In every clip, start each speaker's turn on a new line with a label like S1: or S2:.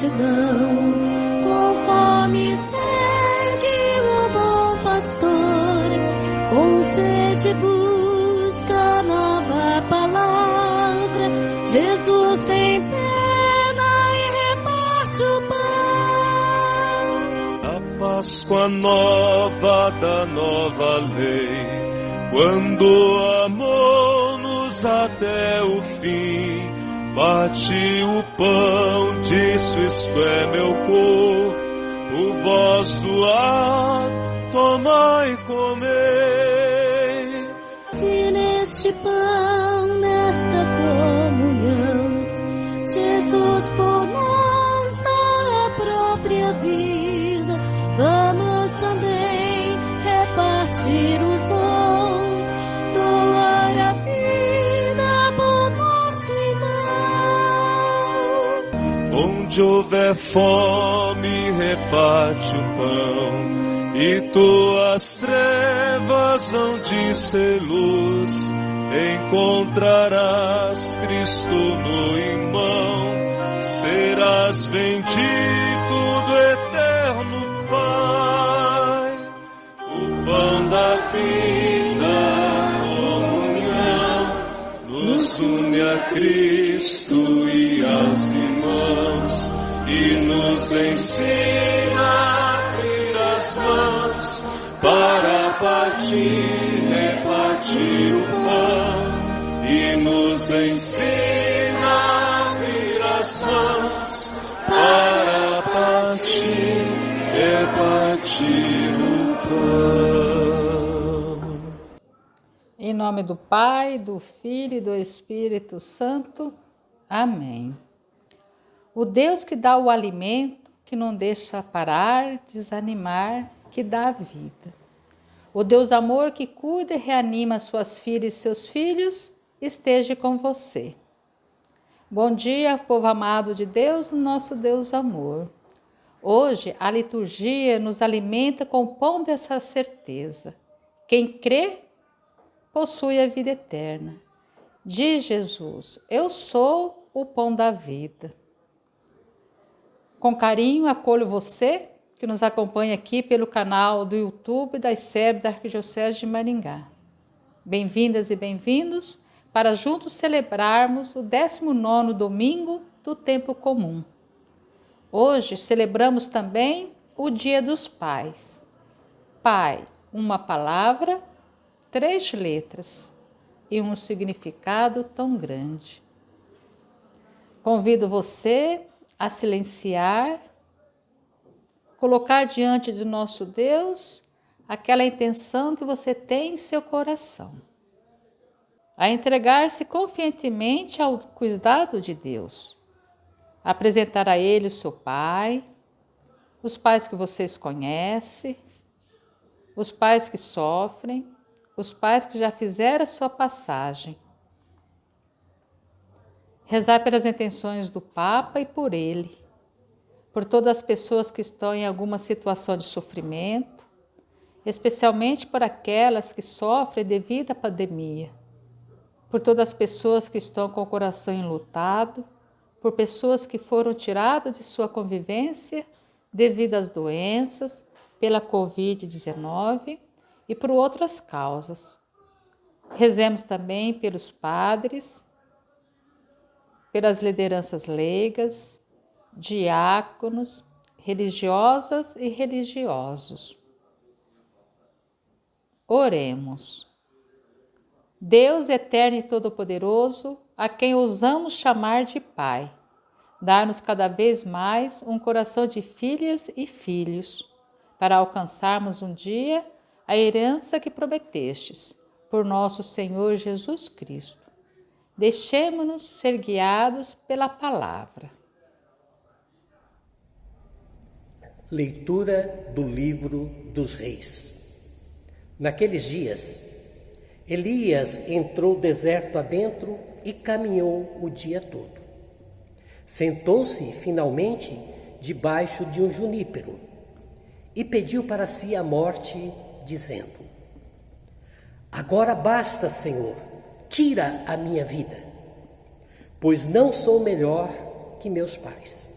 S1: retidão, conforme segue o bom pastor, com sede busca nova palavra. Jesus tem pena e reparte o pão.
S2: A Páscoa nova da nova lei, quando amou-nos até o fim, bate o pão, disse: isto é meu corpo, vós doai, tomai e comei.
S1: Se neste pão, nesta comunhão, Jesus por nós dá a própria vida, vamos também repartir os dons, doar a vida por nosso irmão.
S2: Onde houver fome, reparte o pão, e tuas trevas hão de ser luz. Encontrarás Cristo no irmão, serás bendito do eterno Pai. O pão da vida, a comunhão, nos une a Cristo e aos irmãos, e nos ensina a abrir as mãos para partir, repartir o pão, e nos ensina a abrir as mãos para partir, repartir o pão.
S3: Em nome do Pai, do Filho e do Espírito Santo. Amém. O Deus que dá o alimento, que não deixa parar, desanimar, que dá a vida. O Deus amor que cuida e reanima suas filhas e seus filhos, esteja com você. Bom dia, povo amado de Deus, nosso Deus amor. Hoje a liturgia nos alimenta com o pão dessa certeza. Quem crê, possui a vida eterna. Diz Jesus: eu sou o pão da vida. Com carinho acolho você que nos acompanha aqui pelo canal do YouTube da ICEB da Arquidiocese de Maringá. Bem-vindas e bem-vindos para juntos celebrarmos o 19º domingo do tempo comum. Hoje celebramos também o Dia dos Pais. Pai, uma palavra, 3 letras e um significado tão grande. Convido você a silenciar, colocar diante de nosso Deus aquela intenção que você tem em seu coração, a entregar-se confiantemente ao cuidado de Deus, apresentar a Ele o seu Pai, os pais que vocês conhecem, os pais que sofrem, os pais que já fizeram a sua passagem. Rezar pelas intenções do Papa e por ele, por todas as pessoas que estão em alguma situação de sofrimento, especialmente por aquelas que sofrem devido à pandemia, por todas as pessoas que estão com o coração enlutado, por pessoas que foram tiradas de sua convivência devido às doenças, pela Covid-19 e por outras causas. Rezemos também pelos padres, pelas lideranças leigas, diáconos, religiosas e religiosos. Oremos. Deus eterno e todo-poderoso, a quem ousamos chamar de Pai, dá-nos cada vez mais um coração de filhas e filhos, para alcançarmos um dia a herança que prometestes, por nosso Senhor Jesus Cristo. Deixemo-nos ser guiados pela palavra.
S4: Leitura do livro dos Reis. Naqueles dias, Elias entrou deserto adentro e caminhou o dia todo. Sentou-se finalmente debaixo de um junípero e pediu para si a morte, dizendo: agora basta, Senhor, tira a minha vida, pois não sou melhor que meus pais.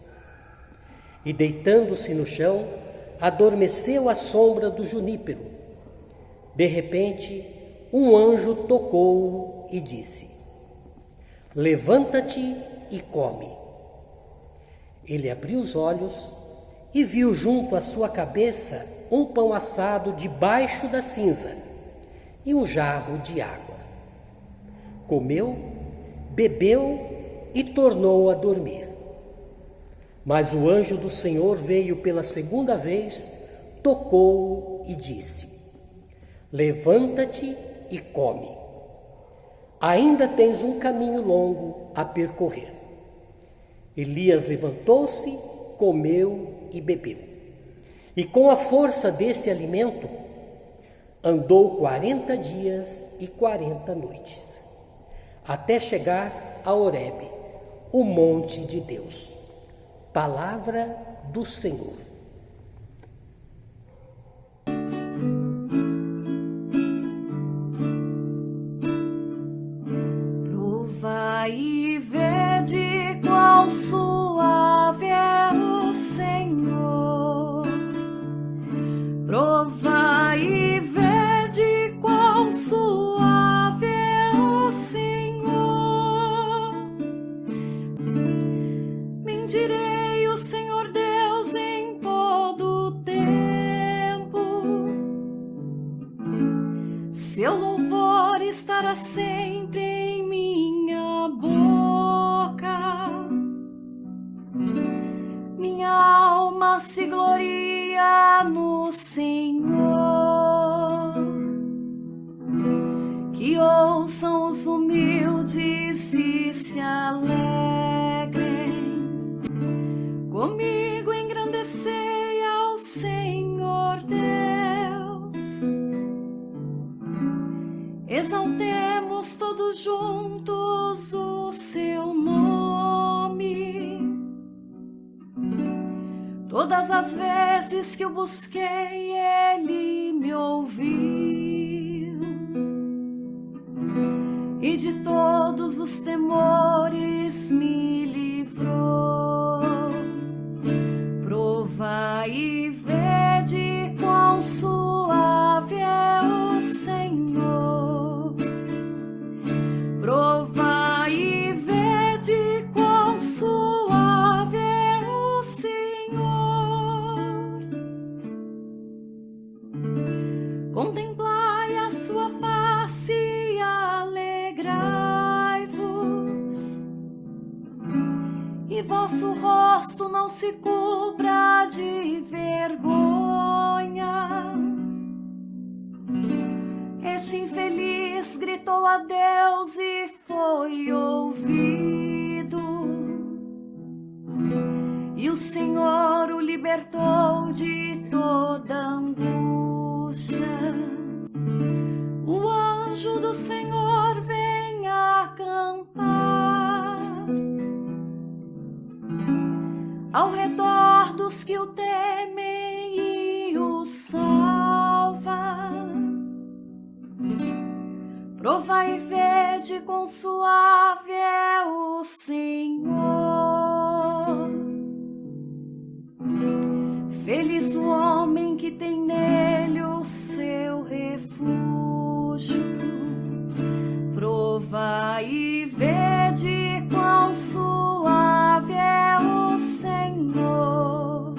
S4: e, deitando-se no chão, adormeceu à sombra do junípero. De repente, um anjo tocou-o e disse: levanta-te e come. Ele abriu os olhos e viu junto à sua cabeça um pão assado debaixo da cinza e um jarro de água. Comeu, bebeu e tornou a dormir. Mas o anjo do Senhor veio pela segunda vez, tocou-o e disse: levanta-te e come. Ainda tens um caminho longo a percorrer. Elias levantou-se, comeu e bebeu. E com a força desse alimento, andou 40 dias e 40 noites, até chegar a Horebe, o monte de Deus. Palavra do Senhor.
S1: Provai e vede quão suave é o Senhor. Provai e vede quão suave é o Senhor. Bendirei o Senhor Deus em todo o tempo. Seu louvor estará sempre em minha boca. Minha alma se gloria no Senhor. Que ouçam os humildes e se alegrem. Comigo engrandecei ao Senhor Deus. Exaltemos todos juntos o seu nome. Todas as vezes que o busquei, ele me ouviu. E de todos os temores me livrou. Provai e vede quão suave é o Senhor. Provai e vede quão suave é o Senhor. Contemplai a sua face e alegrai-vos. E vosso rosto não se cubra de vergonha. Este infeliz gritou a Deus e foi ouvido. E o Senhor o libertou de toda angústia. O anjo do Senhor vem acampar ao redor dos que o temem e o salva. Provai e vede quão suave é o Senhor. Feliz o homem que tem nele o seu refúgio. Provai e vede quão suave é o Senhor.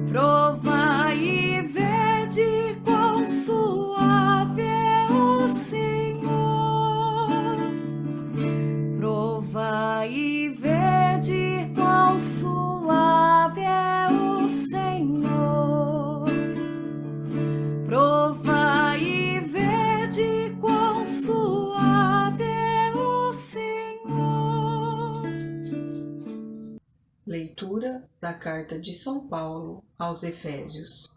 S1: Provai e vede quão suave é o Senhor. Provai e vede quão suave é o Senhor. Provai e vede quão suave é o Senhor.
S5: Leitura da Carta de São Paulo aos Efésios.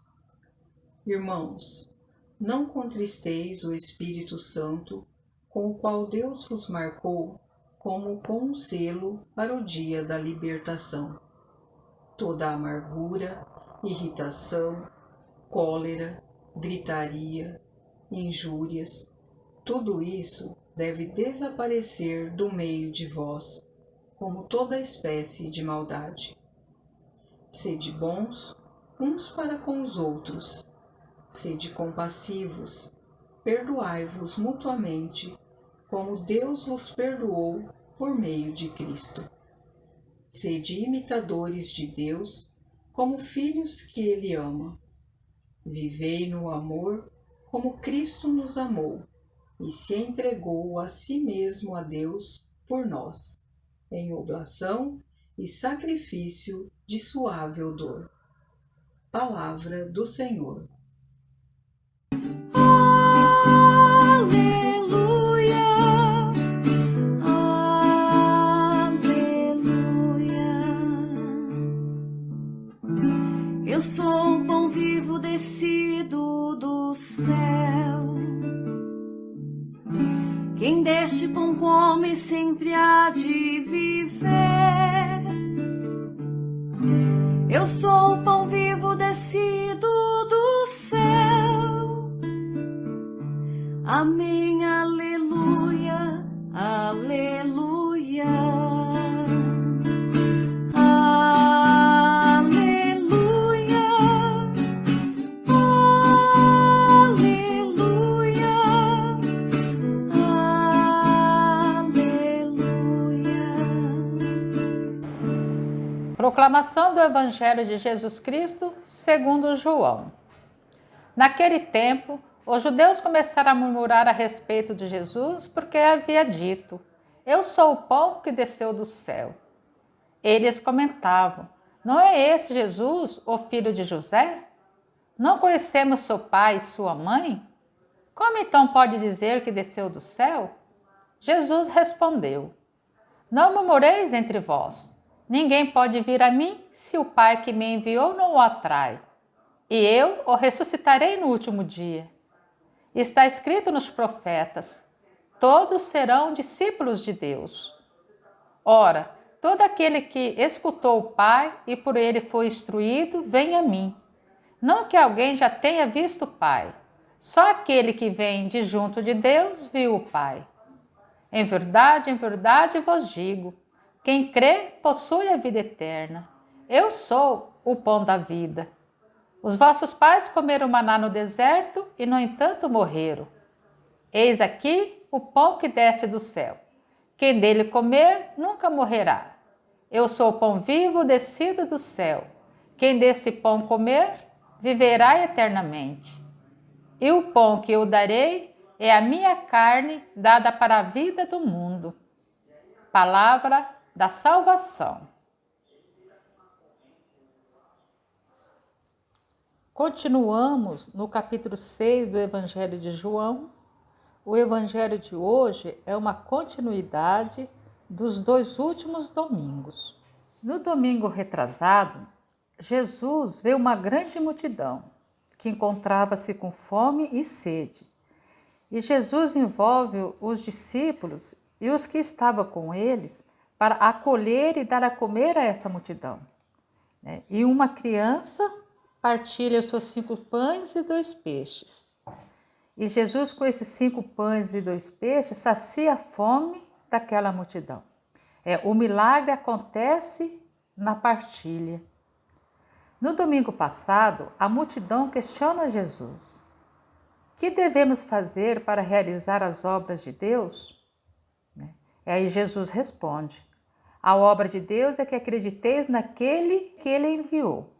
S5: Irmãos, não contristeis o Espírito Santo, com o qual Deus vos marcou como com um selo para o dia da libertação. Toda amargura, irritação, cólera, gritaria, injúrias, tudo isso deve desaparecer do meio de vós, como toda espécie de maldade. Sede bons uns para com os outros. Sede compassivos, perdoai-vos mutuamente, como Deus vos perdoou por meio de Cristo. Sede imitadores de Deus, como filhos que Ele ama. Vivei no amor, como Cristo nos amou, e se entregou a si mesmo a Deus por nós, em oblação e sacrifício de suave odor. Palavra do Senhor.
S1: Aleluia, aleluia. Eu sou o pão vivo descido do céu. Quem deste pão come sempre há de viver. Eu sou o pão vivo descido do céu. Amém, aleluia, aleluia. Aleluia, aleluia, aleluia.
S3: Proclamação do Evangelho de Jesus Cristo segundo João. Naquele tempo, os judeus começaram a murmurar a respeito de Jesus porque havia dito: Eu sou o pão que desceu do céu. Eles comentavam: Não é esse Jesus, o filho de José? Não conhecemos seu pai e sua mãe? Como então pode dizer que desceu do céu? Jesus respondeu: Não murmureis entre vós. Ninguém pode vir a mim se o Pai que me enviou não o atrai. E eu o ressuscitarei no último dia. Está escrito nos profetas: todos serão discípulos de Deus. Ora, todo aquele que escutou o Pai e por ele foi instruído, vem a mim. Não que alguém já tenha visto o Pai. Só aquele que vem de junto de Deus viu o Pai. Em verdade vos digo: quem crê possui a vida eterna. Eu sou o pão da vida. Os vossos pais comeram maná no deserto e, no entanto, morreram. Eis aqui o pão que desce do céu. Quem dele comer nunca morrerá. Eu sou o pão vivo descido do céu. Quem desse pão comer, viverá eternamente. E o pão que eu darei é a minha carne dada para a vida do mundo. Palavra da salvação. Continuamos no capítulo 6 do Evangelho de João. O Evangelho de hoje é uma continuidade dos 2 últimos domingos. No domingo retrasado, Jesus vê uma grande multidão que encontrava-se com fome e sede. E Jesus envolve os discípulos e os que estavam com eles para acolher e dar a comer a essa multidão. E uma criança partilha os seus 5 pães e 2 peixes. E Jesus, com esses 5 pães e 2 peixes, sacia a fome daquela multidão. O milagre acontece na partilha. No domingo passado, a multidão questiona Jesus: que devemos fazer para realizar as obras de Deus? E aí Jesus responde: a obra de Deus é que acrediteis naquele que Ele enviou.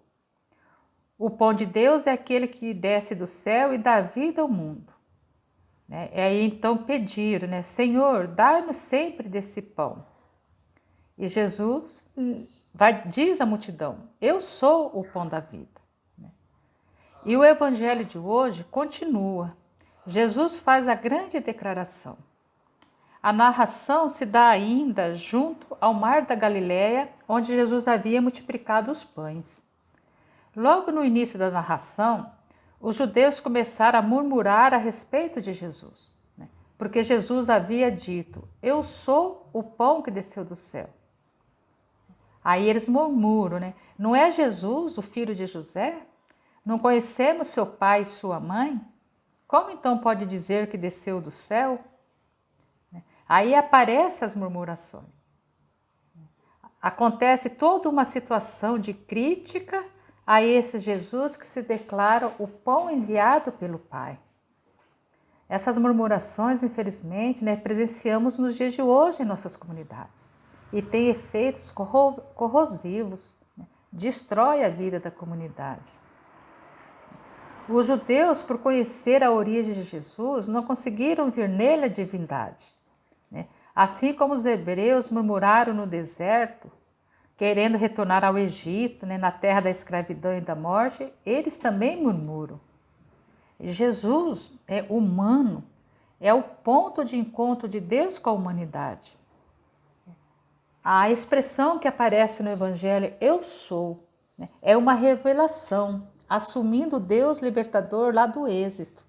S3: O pão de Deus é aquele que desce do céu e dá vida ao mundo. E aí então pediram, Senhor, dai-nos sempre desse pão. E Jesus diz à multidão: eu sou o pão da vida. E o Evangelho de hoje continua. Jesus faz a grande declaração. A narração se dá ainda junto ao mar da Galileia, onde Jesus havia multiplicado os pães. Logo no início da narração, os judeus começaram a murmurar a respeito de Jesus, porque Jesus havia dito: eu sou o pão que desceu do céu. Aí eles murmuram, não é Jesus o filho de José? Não conhecemos seu pai e sua mãe? Como então pode dizer que desceu do céu? Aí aparecem as murmurações. acontece toda uma situação de crítica a esse Jesus que se declara o pão enviado pelo Pai. Essas murmurações, infelizmente, presenciamos nos dias de hoje em nossas comunidades e tem efeitos corrosivos, destrói a vida da comunidade. Os judeus, por conhecer a origem de Jesus, não conseguiram ver nele a divindade. Assim como os hebreus murmuraram no deserto, querendo retornar ao Egito, na terra da escravidão e da morte, eles também murmuram. Jesus é humano, é o ponto de encontro de Deus com a humanidade. A expressão que aparece no Evangelho, eu sou, é uma revelação, assumindo o Deus libertador lá do Êxodo.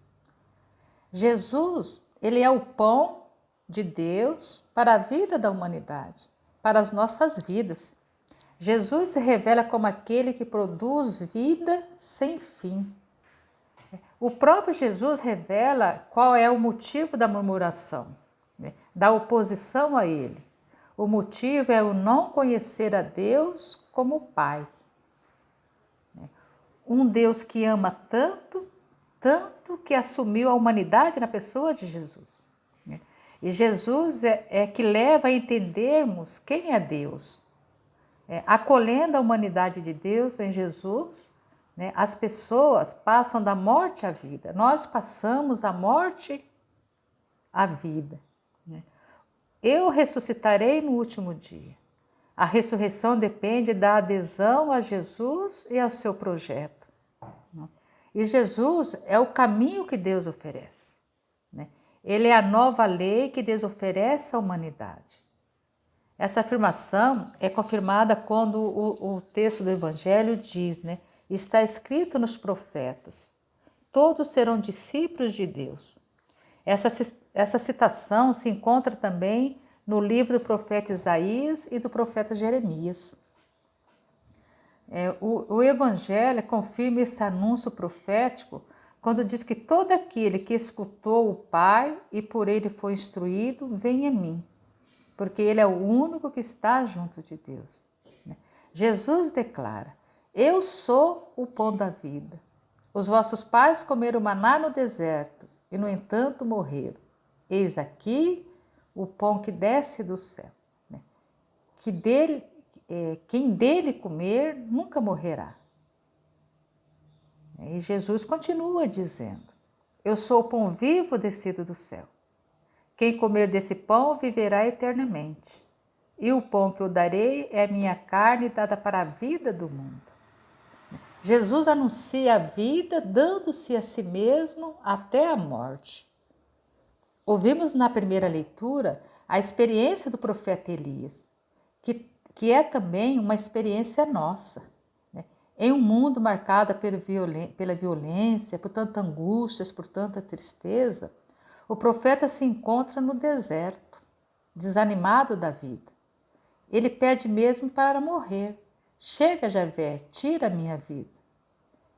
S3: Jesus, ele é o pão de Deus para a vida da humanidade, para as nossas vidas. Jesus se revela como aquele que produz vida sem fim. O próprio Jesus revela qual é o motivo da murmuração, da oposição a ele. O motivo é o não conhecer a Deus como Pai. Um Deus que ama tanto, tanto que assumiu a humanidade na pessoa de Jesus. E Jesus é que leva a entendermos quem é Deus. Acolhendo a humanidade de Deus em Jesus, as pessoas passam da morte à vida. Nós passamos da morte à vida. Eu ressuscitarei no último dia. A ressurreição depende da adesão a Jesus e ao seu projeto. E Jesus é o caminho que Deus oferece. Ele é a nova lei que Deus oferece à humanidade. Essa afirmação é confirmada quando o texto do Evangelho diz, está escrito nos profetas, todos serão discípulos de Deus. Essa citação se encontra também no livro do profeta Isaías e do profeta Jeremias. O Evangelho confirma esse anúncio profético quando diz que todo aquele que escutou o Pai e por ele foi instruído, vem a mim. Porque ele é o único que está junto de Deus. Jesus declara, eu sou o pão da vida. Os vossos pais comeram maná no deserto e, no entanto, morreram. Eis aqui o pão que desce do céu. Quem dele comer nunca morrerá. E Jesus continua dizendo, eu sou o pão vivo descido do céu. Quem comer desse pão viverá eternamente. E o pão que eu darei é a minha carne dada para a vida do mundo. Jesus anuncia a vida dando-se a si mesmo até a morte. Ouvimos na primeira leitura a experiência do profeta Elias, que é também uma experiência nossa. Em um mundo marcado pela violência, por tanta angústia, por tanta tristeza, o profeta se encontra no deserto, desanimado da vida. Ele pede mesmo para morrer. Chega, Javé, tira a minha vida.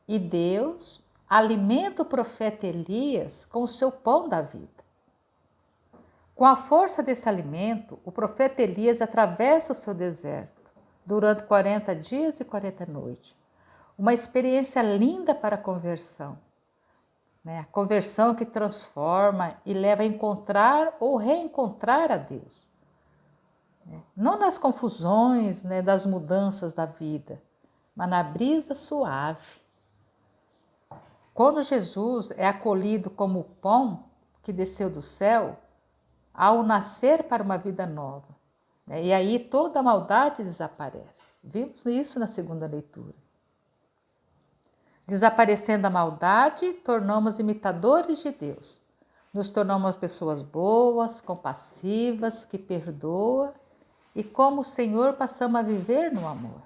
S3: E Deus alimenta o profeta Elias com o seu pão da vida. Com a força desse alimento, o profeta Elias atravessa o seu deserto durante 40 dias e 40 noites. Uma experiência linda para a conversão. A conversão que transforma e leva a encontrar ou reencontrar a Deus. Não nas confusões das mudanças da vida, mas na brisa suave. Quando Jesus é acolhido como o pão que desceu do céu, ao nascer para uma vida nova, e aí toda a maldade desaparece. Vimos isso na segunda leitura. Desaparecendo a maldade, tornamos imitadores de Deus. Nos tornamos pessoas boas, compassivas, que perdoam e como o Senhor passamos a viver no amor.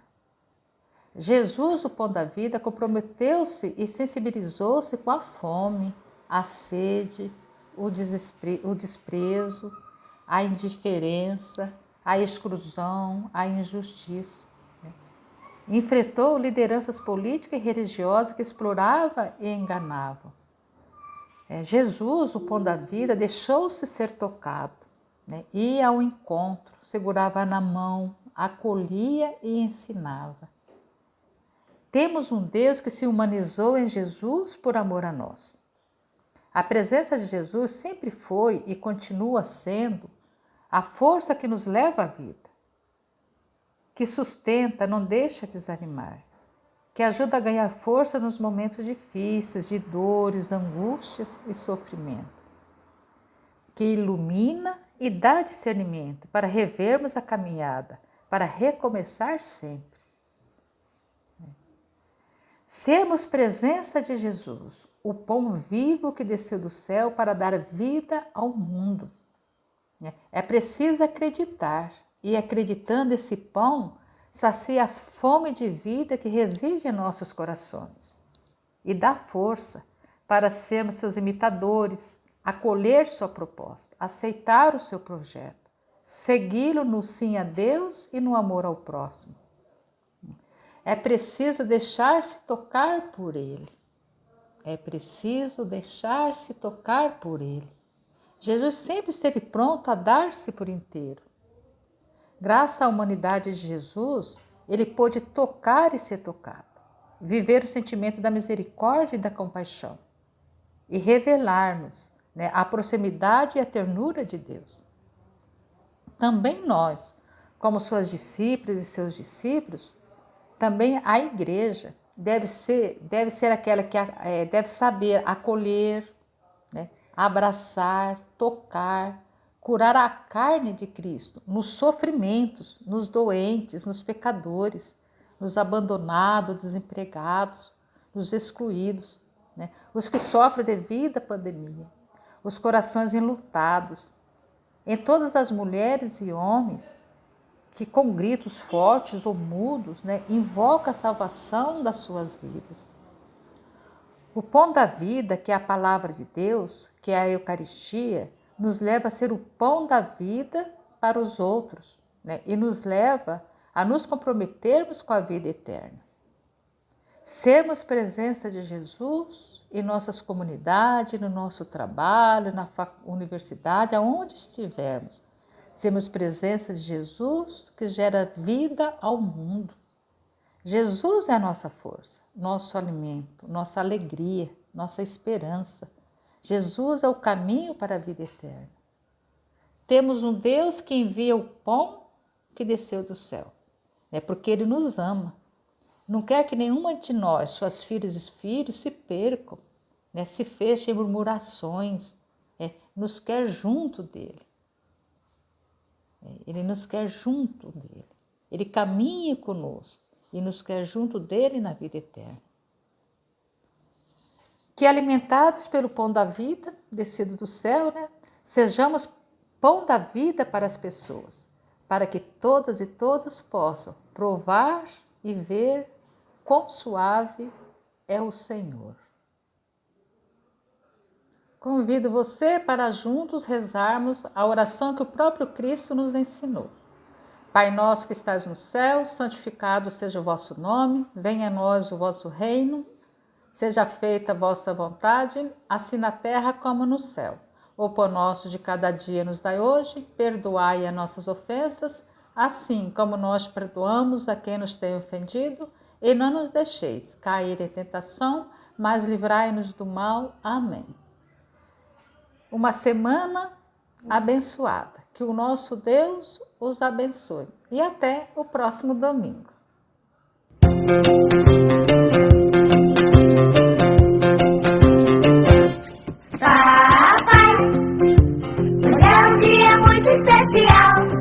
S3: Jesus, o pão da vida, comprometeu-se e sensibilizou-se com a fome, a sede, o desprezo, a indiferença, a exclusão, a injustiça. Enfrentou lideranças políticas e religiosas que exploravam e enganavam. Jesus, o pão da vida, deixou-se ser tocado, ia ao encontro, segurava na mão, acolhia e ensinava. Temos um Deus que se humanizou em Jesus por amor a nós. A presença de Jesus sempre foi e continua sendo a força que nos leva à vida, que sustenta, não deixa desanimar, que ajuda a ganhar força nos momentos difíceis, de dores, angústias e sofrimento, que ilumina e dá discernimento para revermos a caminhada, para recomeçar sempre. Sermos presença de Jesus, o pão vivo que desceu do céu para dar vida ao mundo. É preciso acreditar, e acreditando esse pão, sacia a fome de vida que reside em nossos corações e dá força para sermos seus imitadores, acolher sua proposta, aceitar o seu projeto, segui-lo no sim a Deus e no amor ao próximo. É preciso deixar-se tocar por Ele. É preciso deixar-se tocar por Ele. Jesus sempre esteve pronto a dar-se por inteiro. Graças à humanidade de Jesus, Ele pôde tocar e ser tocado, viver o sentimento da misericórdia e da compaixão e revelar-nos a proximidade e a ternura de Deus. Também nós, como suas discípulas e seus discípulos, também a igreja deve ser aquela que deve saber acolher, abraçar, tocar, curar a carne de Cristo nos sofrimentos, nos doentes, nos pecadores, nos abandonados, desempregados, nos excluídos, os que sofrem devido à pandemia, os corações enlutados, em todas as mulheres e homens que com gritos fortes ou mudos invocam a salvação das suas vidas. O pão da vida, que é a palavra de Deus, que é a Eucaristia, nos leva a ser o pão da vida para os outros, e nos leva a nos comprometermos com a vida eterna. Sermos presença de Jesus em nossas comunidades, no nosso trabalho, na universidade, aonde estivermos. Sermos presença de Jesus que gera vida ao mundo. Jesus é a nossa força, nosso alimento, nossa alegria, nossa esperança. Jesus é o caminho para a vida eterna. Temos um Deus que envia o pão que desceu do céu. É porque Ele nos ama. Não quer que nenhuma de nós, suas filhas e filhos, se percam, se fechem em murmurações. Nos quer junto dEle. Ele nos quer junto dEle. Ele caminha conosco e nos quer junto dEle na vida eterna. Que alimentados pelo pão da vida, descido do céu, sejamos pão da vida para as pessoas, para que todas e todos possam provar e ver quão suave é o Senhor. Convido você para juntos rezarmos a oração que o próprio Cristo nos ensinou. Pai nosso que estás no céu, santificado seja o vosso nome, venha a nós o vosso reino, seja feita a vossa vontade, assim na terra como no céu. O pão nosso de cada dia nos dai hoje, perdoai as nossas ofensas, assim como nós perdoamos a quem nos tem ofendido, e não nos deixeis cair em tentação, mas livrai-nos do mal. Amém. Uma semana abençoada. Que o nosso Deus os abençoe. E até o próximo domingo.
S6: Papai, hoje é um dia muito especial.